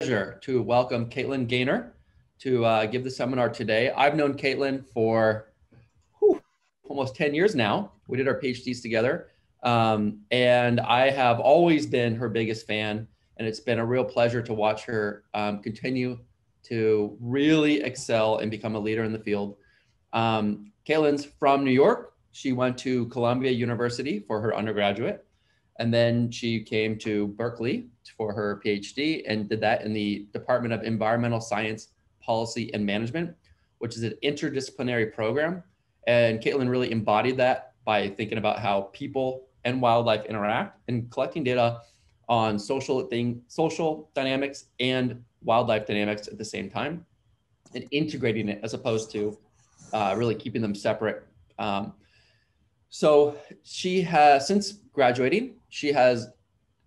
Pleasure to welcome Kaitlyn Gaynor to give the seminar today. I've known Kaitlyn for almost 10 years now. We did our PhDs together, and I have always been her biggest fan, and it's been a real pleasure to watch her continue to really excel and become a leader in the field. Kaitlyn's from New York. She went to Columbia University for her undergraduate, and then she came to Berkeley for her PhD and did that in the Department of Environmental Science, Policy, and Management, which is an interdisciplinary program. And Kaitlyn really embodied that by thinking about how people and wildlife interact and collecting data on social dynamics and wildlife dynamics at the same time, and integrating it as opposed to really keeping them separate. So she has, since graduating, she has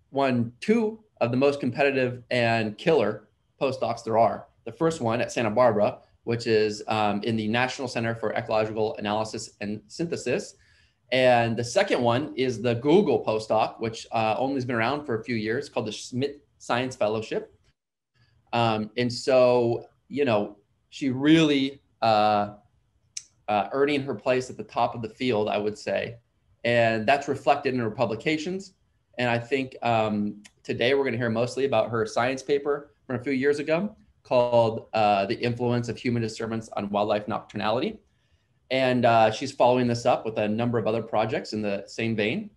won 2 of the most competitive and killer postdocs there are. The first one at Santa Barbara, which is in the National Center for Ecological Analysis and Synthesis. And the second one is the Google postdoc, which only has been around for a few years, called the Schmidt Science Fellowship. And so, you know, she really earning her place at the top of the field, I would say. And that's reflected in her publications. And I think today we're going to hear mostly about her science paper from a few years ago called The Influence of Human Disturbance on Wildlife Nocturnality. And she's following this up with a number of other projects in the same vein.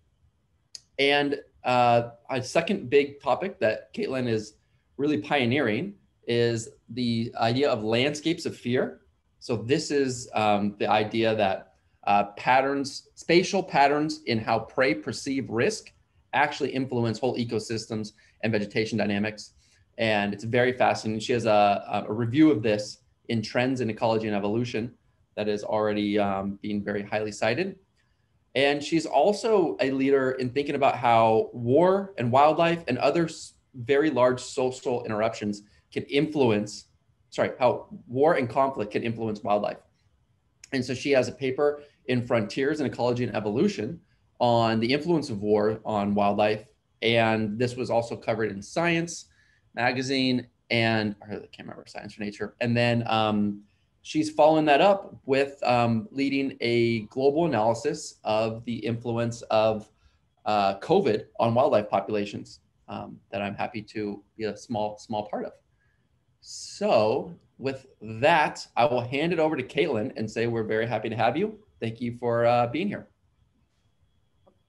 And a second big topic that Kaitlyn is really pioneering is the idea of landscapes of fear. So this is the idea that spatial patterns in how prey perceive risk actually influence whole ecosystems and vegetation dynamics. And it's very fascinating. She has a review of this in Trends in Ecology and Evolution that is already being very highly cited. And she's also a leader in thinking about how war and wildlife and other very large social interruptions can influence, how war and conflict can influence wildlife. And so she has a paper in Frontiers in Ecology and Evolution on the influence of war on wildlife. And this was also covered in Science magazine and I can't remember, Science or Nature. And then she's following that up with leading a global analysis of the influence of COVID on wildlife populations that I'm happy to be a small part of. So with that, I will hand it over to Kaitlyn and say we're very happy to have you. Thank you for being here.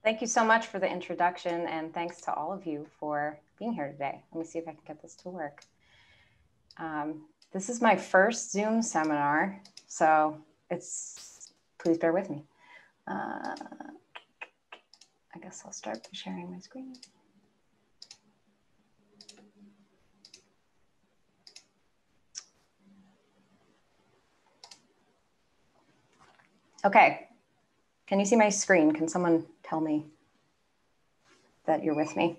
Thank you so much for the introduction, and thanks to all of you for being here today. Let me see if I can get this to work. This is my first Zoom seminar, so please bear with me. I guess I'll start by sharing my screen. Okay, can you see my screen? Can someone tell me that you're with me?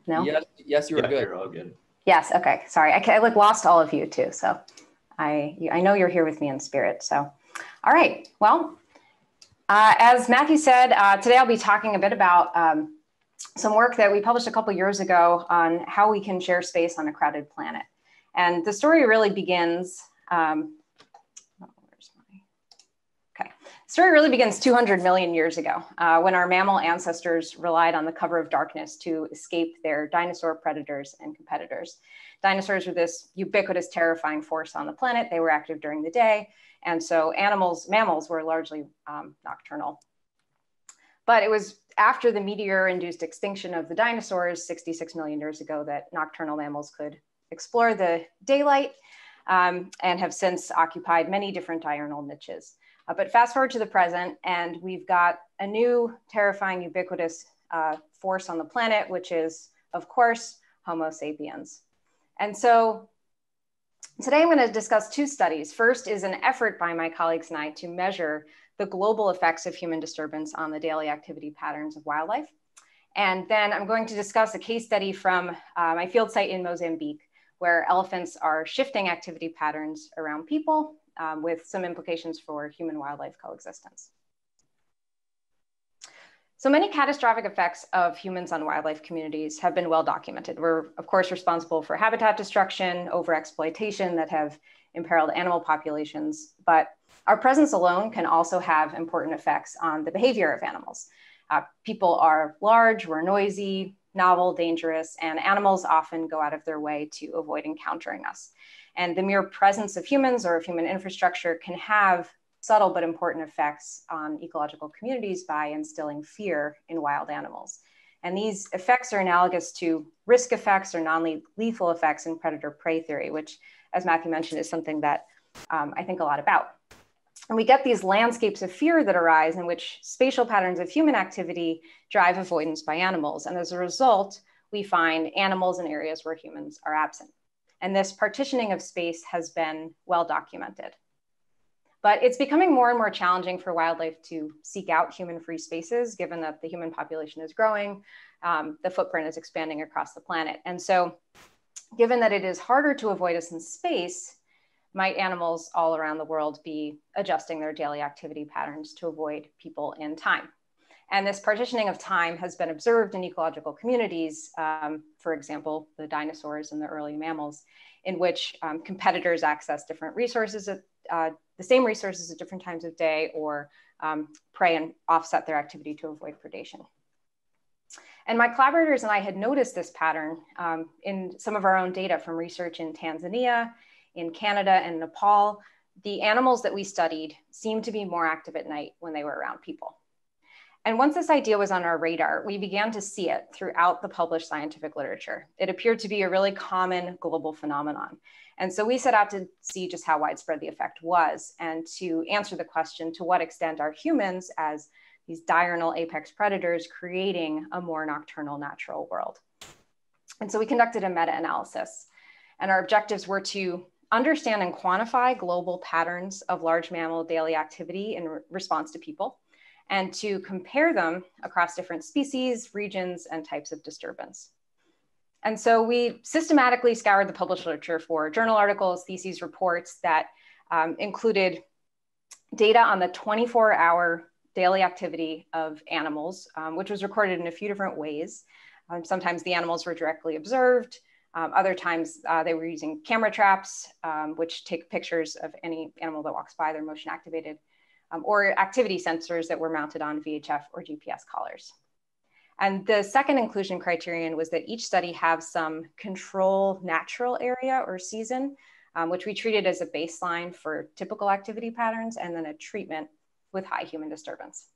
No? Yes, you were good. You're all good. Yes, okay, sorry. I lost all of you too, so I know you're here with me in spirit, so. All right, well, as Matthew said, today I'll be talking a bit about some work that we published a couple years ago on how we can share space on a crowded planet. And the story really begins, story really begins 200 million years ago when our mammal ancestors relied on the cover of darkness to escape their dinosaur predators and competitors. Dinosaurs were this ubiquitous, terrifying force on the planet. They were active during the day. And so mammals were largely nocturnal. But it was after the meteor-induced extinction of the dinosaurs 66 million years ago that nocturnal mammals could explore the daylight and have since occupied many different diurnal niches. But fast forward to the present, and we've got a new, terrifying, ubiquitous force on the planet, which is, of course, Homo sapiens. And so today I'm going to discuss 2 studies. First is an effort by my colleagues and I to measure the global effects of human disturbance on the daily activity patterns of wildlife. And then I'm going to discuss a case study from my field site in Mozambique, where elephants are shifting activity patterns around people with some implications for human-wildlife coexistence. So many catastrophic effects of humans on wildlife communities have been well documented. We're, of course, responsible for habitat destruction, overexploitation that have imperiled animal populations, but our presence alone can also have important effects on the behavior of animals. People are large, we're noisy, novel, dangerous, and animals often go out of their way to avoid encountering us. And the mere presence of humans or of human infrastructure can have subtle but important effects on ecological communities by instilling fear in wild animals. And these effects are analogous to risk effects or non-lethal effects in predator-prey theory, which, as Matthew mentioned, is something that I think a lot about. And we get these landscapes of fear that arise in which spatial patterns of human activity drive avoidance by animals. And as a result, we find animals in areas where humans are absent. And this partitioning of space has been well documented. But it's becoming more and more challenging for wildlife to seek out human-free spaces, given that the human population is growing, the footprint is expanding across the planet. And so given that it is harder to avoid us in space, might animals all around the world be adjusting their daily activity patterns to avoid people in time? And this partitioning of time has been observed in ecological communities, for example, the dinosaurs and the early mammals, in which competitors access different resources, the same resources at different times of day, or prey and offset their activity to avoid predation. And my collaborators and I had noticed this pattern in some of our own data from research in Tanzania, in Canada, and Nepal. The animals that we studied seemed to be more active at night when they were around people. And once this idea was on our radar, we began to see it throughout the published scientific literature. It appeared to be a really common global phenomenon. And so we set out to see just how widespread the effect was and to answer the question, to what extent are humans as these diurnal apex predators creating a more nocturnal natural world? And so we conducted a meta-analysis, and our objectives were to understand and quantify global patterns of large mammal daily activity in response to people, and to compare them across different species, regions, and types of disturbance. And so we systematically scoured the published literature for journal articles, theses, reports that included data on the 24-hour daily activity of animals, which was recorded in a few different ways. Sometimes the animals were directly observed. Other times they were using camera traps, which take pictures of any animal that walks by, they're motion activated. Or activity sensors that were mounted on VHF or GPS collars. And the second inclusion criterion was that each study have some control natural area or season, which we treated as a baseline for typical activity patterns, and then a treatment with high human disturbance.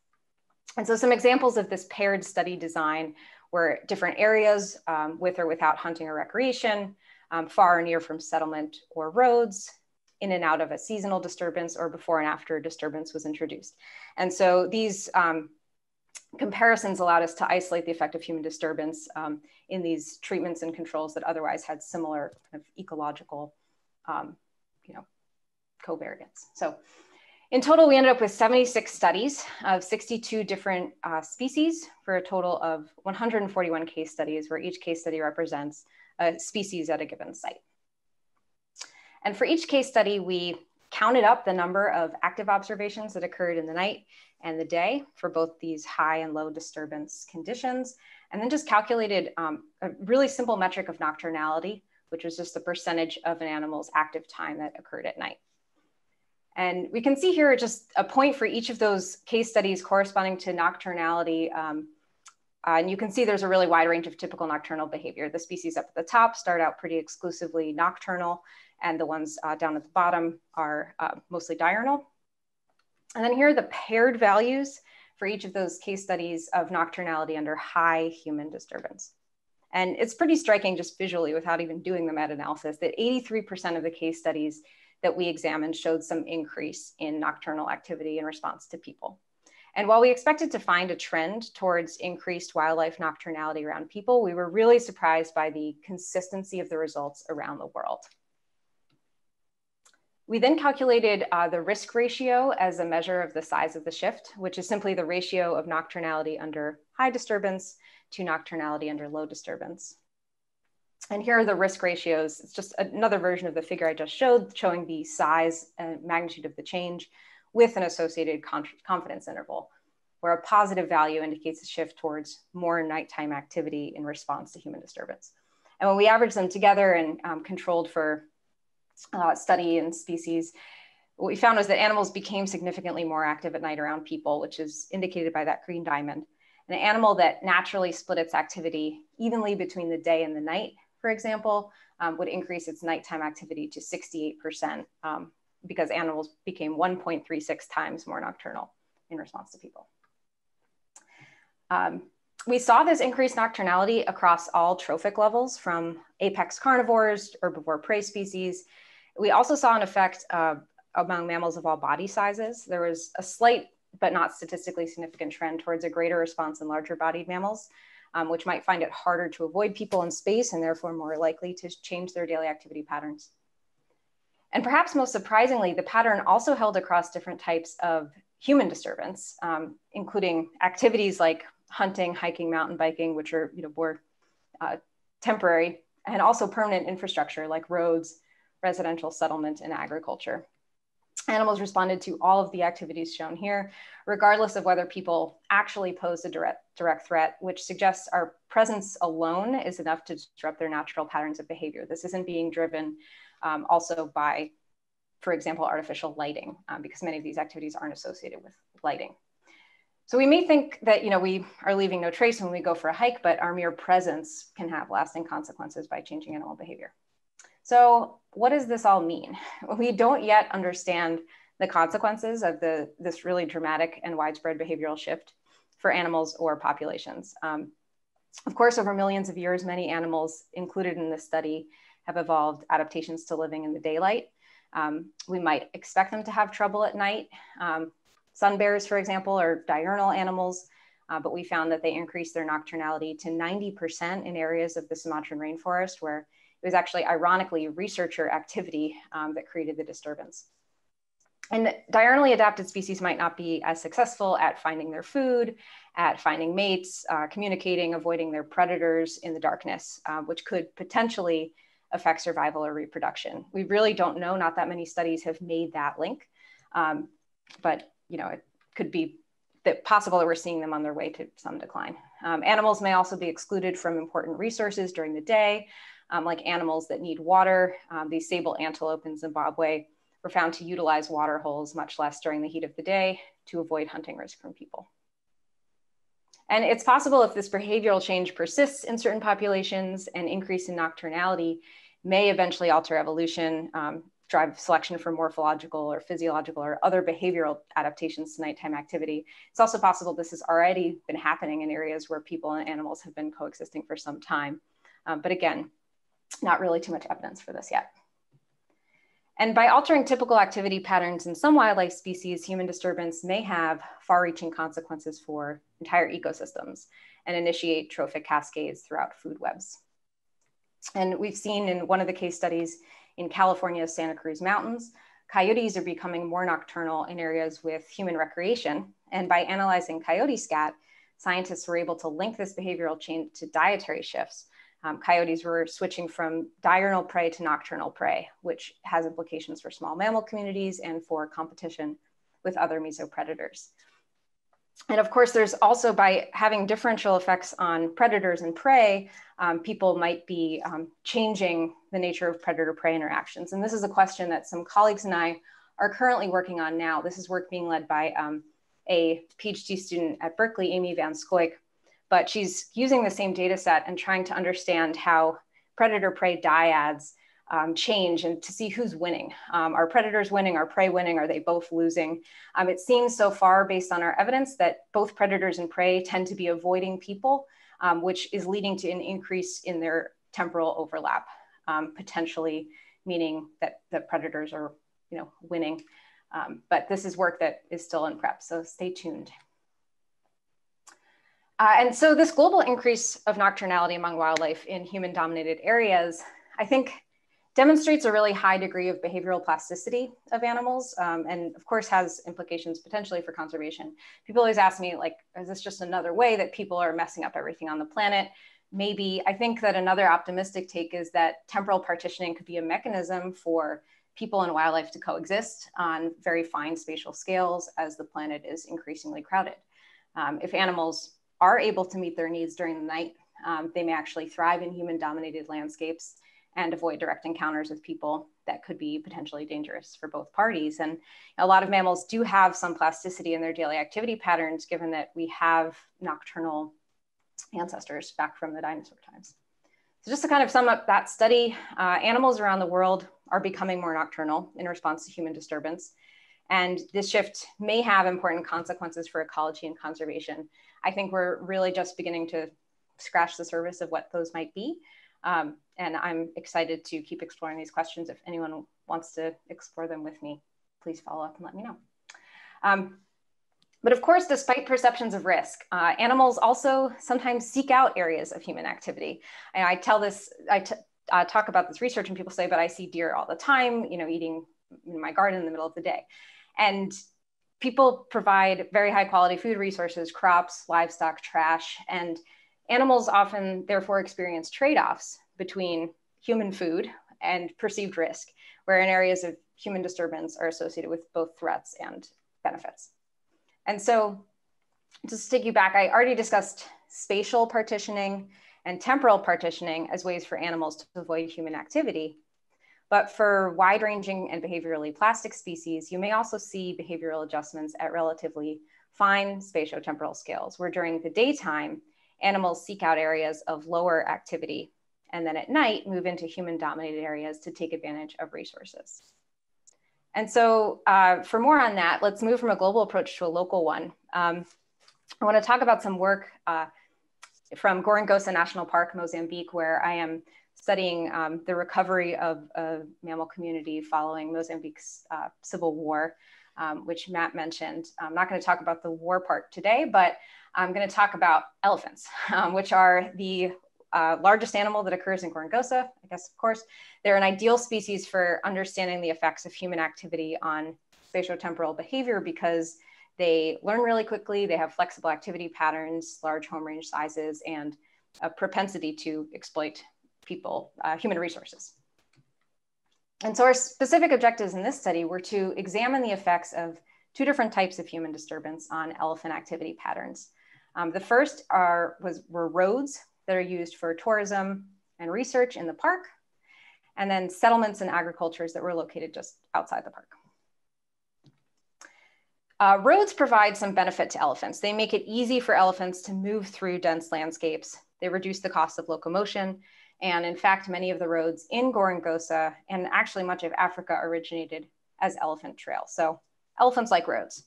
And so some examples of this paired study design were different areas with or without hunting or recreation, far or near from settlement or roads, in and out of a seasonal disturbance, or before and after a disturbance was introduced. And so these comparisons allowed us to isolate the effect of human disturbance in these treatments and controls that otherwise had similar kind of ecological covariance. So in total, we ended up with 76 studies of 62 different species for a total of 141 case studies, where each case study represents a species at a given site. And for each case study, we counted up the number of active observations that occurred in the night and the day for both these high and low disturbance conditions, and then just calculated a really simple metric of nocturnality, which was just the percentage of an animal's active time that occurred at night. And we can see here just a point for each of those case studies corresponding to nocturnality. And you can see there's a really wide range of typical nocturnal behavior. The species up at the top start out pretty exclusively nocturnal, and the ones down at the bottom are mostly diurnal. And then here are the paired values for each of those case studies of nocturnality under high human disturbance. And it's pretty striking just visually, without even doing the meta-analysis, that 83% of the case studies that we examined showed some increase in nocturnal activity in response to people. And while we expected to find a trend towards increased wildlife nocturnality around people, we were really surprised by the consistency of the results around the world. We then calculated the risk ratio as a measure of the size of the shift, which is simply the ratio of nocturnality under high disturbance to nocturnality under low disturbance. And here are the risk ratios. It's just another version of the figure I just showed, showing the size and magnitude of the change with an associated confidence interval, where a positive value indicates a shift towards more nighttime activity in response to human disturbance. And when we averaged them together and controlled for study in species, what we found was that animals became significantly more active at night around people, which is indicated by that green diamond. An animal that naturally split its activity evenly between the day and the night, for example, would increase its nighttime activity to 68% because animals became 1.36 times more nocturnal in response to people. We saw this increased nocturnality across all trophic levels, from apex carnivores, herbivore prey species. We also saw an effect among mammals of all body sizes. There was a slight but not statistically significant trend towards a greater response in larger bodied mammals, which might find it harder to avoid people in space and therefore more likely to change their daily activity patterns. And perhaps most surprisingly, the pattern also held across different types of human disturbance, including activities like hunting, hiking, mountain biking, which are more temporary, and also permanent infrastructure like roads, residential settlement, and agriculture. Animals responded to all of the activities shown here, regardless of whether people actually posed a direct threat, which suggests our presence alone is enough to disrupt their natural patterns of behavior. This isn't being driven also by, for example, artificial lighting, because many of these activities aren't associated with lighting. So we may think that we are leaving no trace when we go for a hike, but our mere presence can have lasting consequences by changing animal behavior. So what does this all mean? We don't yet understand the consequences of this really dramatic and widespread behavioral shift for animals or populations. Of course, over millions of years, many animals included in this study have evolved adaptations to living in the daylight. We might expect them to have trouble at night. Sun bears, for example, are diurnal animals, but we found that they increased their nocturnality to 90% in areas of the Sumatran rainforest, where it was actually, ironically, researcher activity that created the disturbance. And diurnally adapted species might not be as successful at finding their food, at finding mates, communicating, avoiding their predators in the darkness, which could potentially affect survival or reproduction. We really don't know. Not that many studies have made that link, but it could be possible that we're seeing them on their way to some decline. Animals may also be excluded from important resources during the day, like animals that need water. These sable antelope in Zimbabwe were found to utilize water holes much less during the heat of the day to avoid hunting risk from people. And it's possible, if this behavioral change persists in certain populations, an increase in nocturnality may eventually alter evolution, drive selection for morphological or physiological or other behavioral adaptations to nighttime activity. It's also possible this has already been happening in areas where people and animals have been coexisting for some time. But again, not really too much evidence for this yet. And by altering typical activity patterns in some wildlife species, human disturbance may have far-reaching consequences for entire ecosystems and initiate trophic cascades throughout food webs. And we've seen in one of the case studies in California's Santa Cruz Mountains, coyotes are becoming more nocturnal in areas with human recreation. And by analyzing coyote scat, scientists were able to link this behavioral change to dietary shifts. Coyotes were switching from diurnal prey to nocturnal prey, which has implications for small mammal communities and for competition with other mesopredators. And of course, there's also, by having differential effects on predators and prey, people might be changing the nature of predator-prey interactions. And this is a question that some colleagues and I are currently working on now. This is work being led by a PhD student at Berkeley, Amy Van Scoik, but she's using the same data set and trying to understand how predator-prey dyads change and to see who's winning. Are predators winning? Are prey winning? Are they both losing? It seems so far, based on our evidence, that both predators and prey tend to be avoiding people, which is leading to an increase in their temporal overlap, potentially meaning that the predators are winning. But this is work that is still in prep, so stay tuned. And so this global increase of nocturnality among wildlife in human-dominated areas, I think, demonstrates a really high degree of behavioral plasticity of animals, and of course has implications potentially for conservation. People always ask me, like, is this just another way that people are messing up everything on the planet? Maybe. I think that another optimistic take is that temporal partitioning could be a mechanism for people and wildlife to coexist on very fine spatial scales as the planet is increasingly crowded. If animals are able to meet their needs during the night, they may actually thrive in human-dominated landscapes and avoid direct encounters with people that could be potentially dangerous for both parties. And a lot of mammals do have some plasticity in their daily activity patterns, given that we have nocturnal ancestors back from the dinosaur times. So just to kind of sum up that study, animals around the world are becoming more nocturnal in response to human disturbance. And this shift may have important consequences for ecology and conservation. I think we're really just beginning to scratch the surface of what those might be. And I'm excited to keep exploring these questions. If anyone wants to explore them with me, please follow up and let me know. But of course, despite perceptions of risk, animals also sometimes seek out areas of human activity. And I talk about this research and people say, but I see deer all the time, eating in my garden in the middle of the day. And people provide very high quality food resources, crops, livestock, trash, and animals often therefore experience trade-offs between human food and perceived risk, where in areas of human disturbance are associated with both threats and benefits. And so just to take you back, I already discussed spatial partitioning and temporal partitioning as ways for animals to avoid human activity. But for wide-ranging and behaviorally plastic species, you may also see behavioral adjustments at relatively fine spatiotemporal scales, where during the daytime, animals seek out areas of lower activity, and then at night move into human-dominated areas to take advantage of resources. And so for more on that, let's move from a global approach to a local one. I want to talk about some work from Gorongosa National Park, Mozambique, where I am studying the recovery of a mammal community following Mozambique's civil war, which Matt mentioned. I'm not going to talk about the war part today, but I'm going to talk about elephants, which are the largest animal that occurs in Gorongosa, I guess, of course. They're an ideal species for understanding the effects of human activity on spatiotemporal behavior because they learn really quickly, they have flexible activity patterns, large home range sizes, and a propensity to exploit human resources. And so our specific objectives in this study were to examine the effects of two different types of human disturbance on elephant activity patterns. The first were roads that are used for tourism and research in the park, and then settlements and agricultures that were located just outside the park. Roads provide some benefit to elephants. They make it easy for elephants to move through dense landscapes. They reduce the cost of locomotion. And in fact, many of the roads in Gorongosa and actually much of Africa originated as elephant trails. So elephants like roads.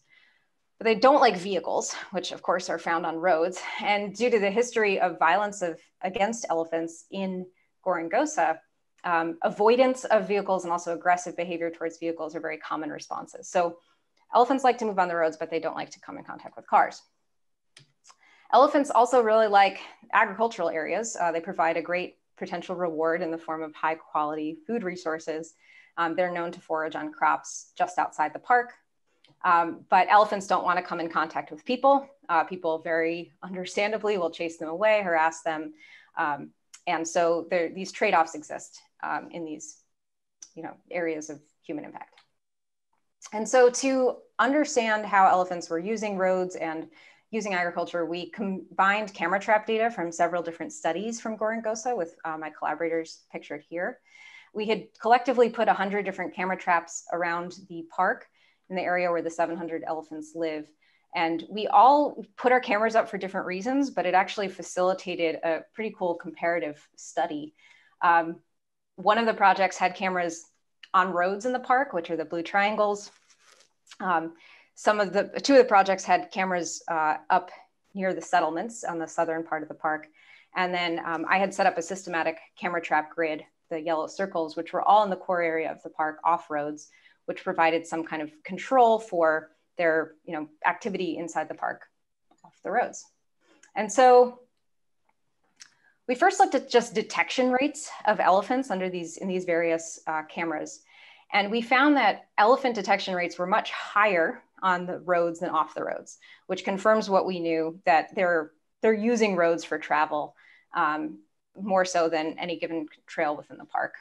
But they don't like vehicles, which of course are found on roads. And due to the history of violence against elephants in Gorongosa, avoidance of vehicles and also aggressive behavior towards vehicles are very common responses. So elephants like to move on the roads, but they don't like to come in contact with cars. Elephants also really like agricultural areas. They provide a great potential reward in the form of high quality food resources. They're known to forage on crops just outside the park. But elephants don't want to come in contact with people. People very understandably will chase them away, harass them. And so these trade-offs exist in these areas of human impact. And so to understand how elephants were using roads and using agriculture, we combined camera trap data from several different studies from Gorongosa with my collaborators pictured here. We had collectively put 100 different camera traps around the park in the area where the 700 elephants live. And we all put our cameras up for different reasons, but it actually facilitated a pretty cool comparative study. One of the projects had cameras on roads in the park, which are the blue triangles. Two of the projects had cameras up near the settlements on the southern part of the park. And then I had set up a systematic camera trap grid, the yellow circles, which were all in the core area of the park off roads, which provided some kind of control for their activity inside the park off the roads. And so we first looked at just detection rates of elephants in these various cameras. And we found that elephant detection rates were much higher on the roads than off the roads, which confirms what we knew, that they're using roads for travel more so than any given trail within the park.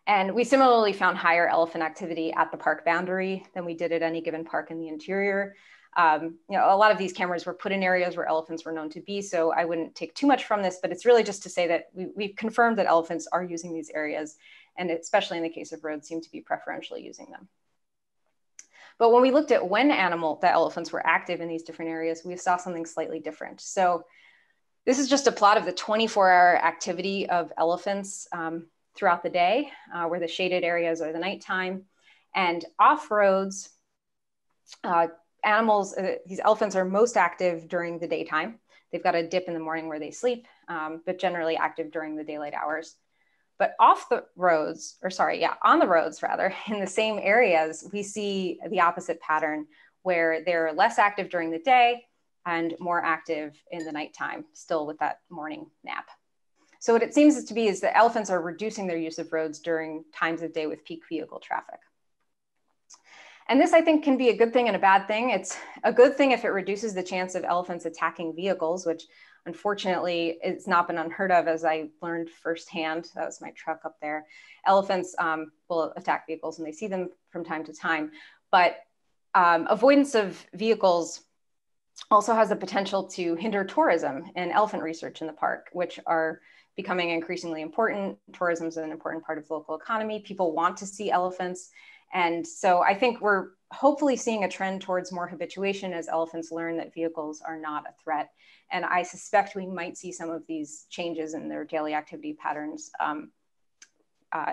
And we similarly found higher elephant activity at the park boundary than we did at any given park in the interior. A lot of these cameras were put in areas where elephants were known to be, so I wouldn't take too much from this, but it's really just to say that we've confirmed that elephants are using these areas, and especially in the case of roads, seem to be preferentially using them. But when we looked at when the elephants were active in these different areas, we saw something slightly different. So this is just a plot of the 24-hour activity of elephants throughout the day, where the shaded areas are the nighttime. And off roads, these elephants are most active during the daytime. They've got a dip in the morning where they sleep, but generally active during the daylight hours. But on the roads rather, in the same areas, we see the opposite pattern where they're less active during the day and more active in the nighttime, still with that morning nap. So what it seems to be is that elephants are reducing their use of roads during times of day with peak vehicle traffic. And this, I think, can be a good thing and a bad thing. It's a good thing if it reduces the chance of elephants attacking vehicles, which unfortunately it's not been unheard of, as I learned firsthand. That was my truck up there. Elephants will attack vehicles and they see them from time to time. But avoidance of vehicles also has the potential to hinder tourism and elephant research in the park, which are becoming increasingly important. Tourism is an important part of the local economy. People want to see elephants. And so I think we're hopefully seeing a trend towards more habituation as elephants learn that vehicles are not a threat. And I suspect we might see some of these changes in their daily activity patterns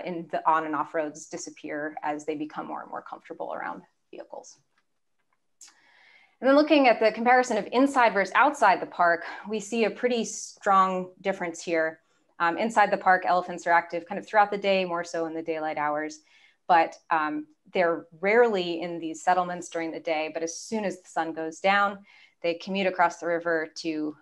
in the on and off roads disappear as they become more and more comfortable around vehicles. And then looking at the comparison of inside versus outside the park, we see a pretty strong difference here. Inside the park, elephants are active kind of throughout the day, more so in the daylight hours. But they're rarely in these settlements during the day, but as soon as the sun goes down, they commute across the river to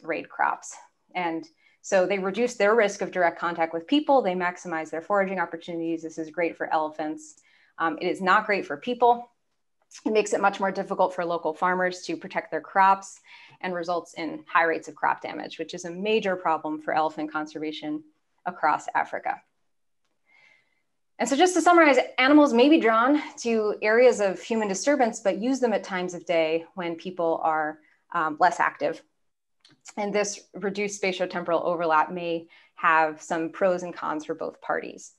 raid crops. And so they reduce their risk of direct contact with people, they maximize their foraging opportunities. This is great for elephants. It is not great for people. It makes it much more difficult for local farmers to protect their crops and results in high rates of crop damage, which is a major problem for elephant conservation across Africa. And so just to summarize, animals may be drawn to areas of human disturbance, but use them at times of day when people are less active. And this reduced spatiotemporal overlap may have some pros and cons for both parties.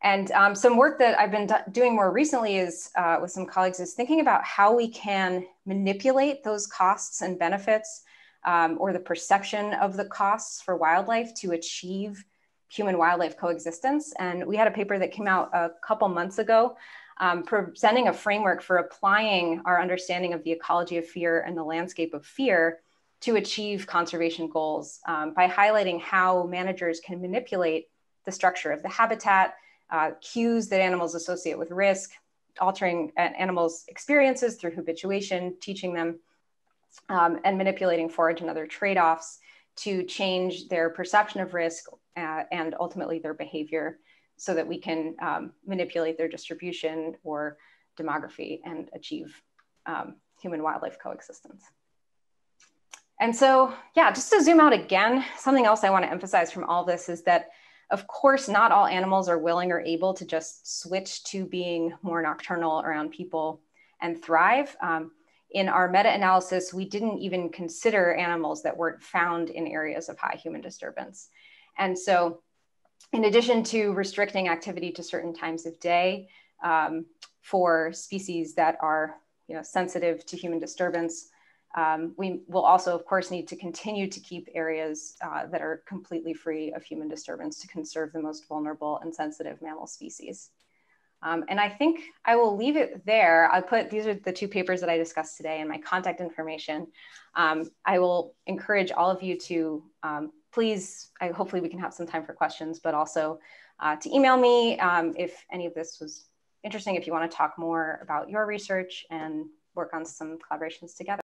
And some work that I've been doing more recently is with some colleagues is thinking about how we can manipulate those costs and benefits or the perception of the costs for wildlife to achieve human-wildlife coexistence. And we had a paper that came out a couple months ago presenting a framework for applying our understanding of the ecology of fear and the landscape of fear to achieve conservation goals by highlighting how managers can manipulate the structure of the habitat, cues that animals associate with risk, altering animals' experiences through habituation, teaching them, and manipulating forage and other trade-offs to change their perception of risk and ultimately their behavior so that we can manipulate their distribution or demography and achieve human-wildlife coexistence. And so, yeah, just to zoom out again, something else I want to emphasize from all this is that, of course, not all animals are willing or able to just switch to being more nocturnal around people and thrive. In our meta-analysis, we didn't even consider animals that weren't found in areas of high human disturbance. And so in addition to restricting activity to certain times of day for species that are sensitive to human disturbance, we will also, of course, need to continue to keep areas that are completely free of human disturbance to conserve the most vulnerable and sensitive mammal species. And I think I will leave it there. These are the two papers that I discussed today and my contact information. I will encourage all of you to please, hopefully we can have some time for questions, but also to email me if any of this was interesting, if you want to talk more about your research and work on some collaborations together.